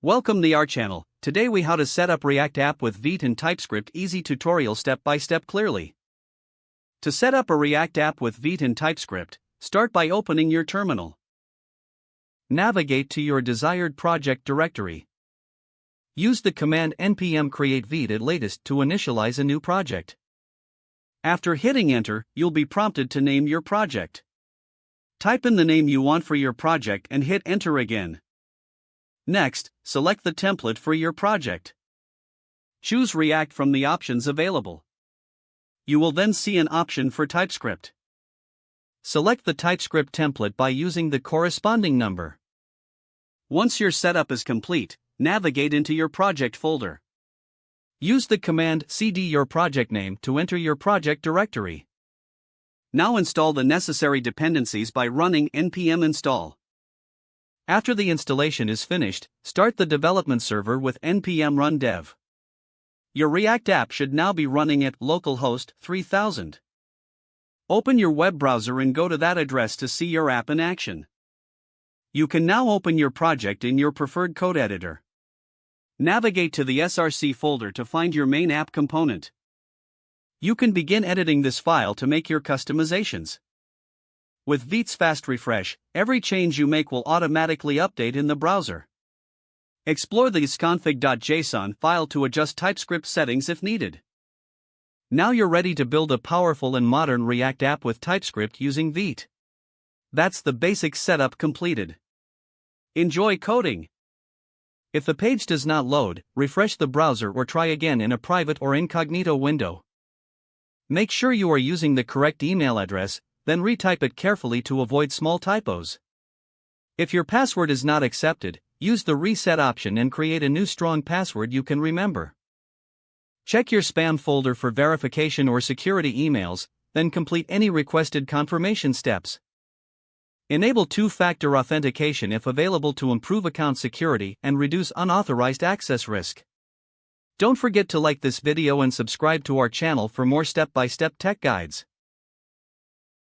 Welcome to our channel. Today we how to set up React app with Vite and TypeScript easy tutorial step by step clearly. To set up a React app with Vite and TypeScript, start by opening your terminal. Navigate to your desired project directory. Use the command npm create vite at latest to initialize a new project. After hitting enter, you'll be prompted to name your project. Type in the name you want for your project and hit enter again. Next, select the template for your project. Choose React from the options available. You will then see an option for TypeScript. Select the TypeScript template by using the corresponding number. Once your setup is complete, navigate into your project folder. Use the command cd your project name to enter your project directory. Now install the necessary dependencies by running npm install. After the installation is finished, start the development server with npm run dev. Your React app should now be running at localhost 3000. Open your web browser and go to that address to see your app in action. You can now open your project in your preferred code editor. Navigate to the src folder to find your main app component. You can begin editing this file to make your customizations. With Vite's fast refresh, every change you make will automatically update in the browser. Explore this config.json file to adjust TypeScript settings if needed. Now you're ready to build a powerful and modern React app with TypeScript using Vite. That's the basic setup completed. Enjoy coding! If the page does not load, refresh the browser or try again in a private or incognito window. Make sure you are using the correct email address, then retype it carefully to avoid small typos. If your password is not accepted, use the reset option and create a new strong password you can remember. Check your spam folder for verification or security emails, then complete any requested confirmation steps. Enable two-factor authentication if available to improve account security and reduce unauthorized access risk. Don't forget to like this video and subscribe to our channel for more step-by-step tech guides.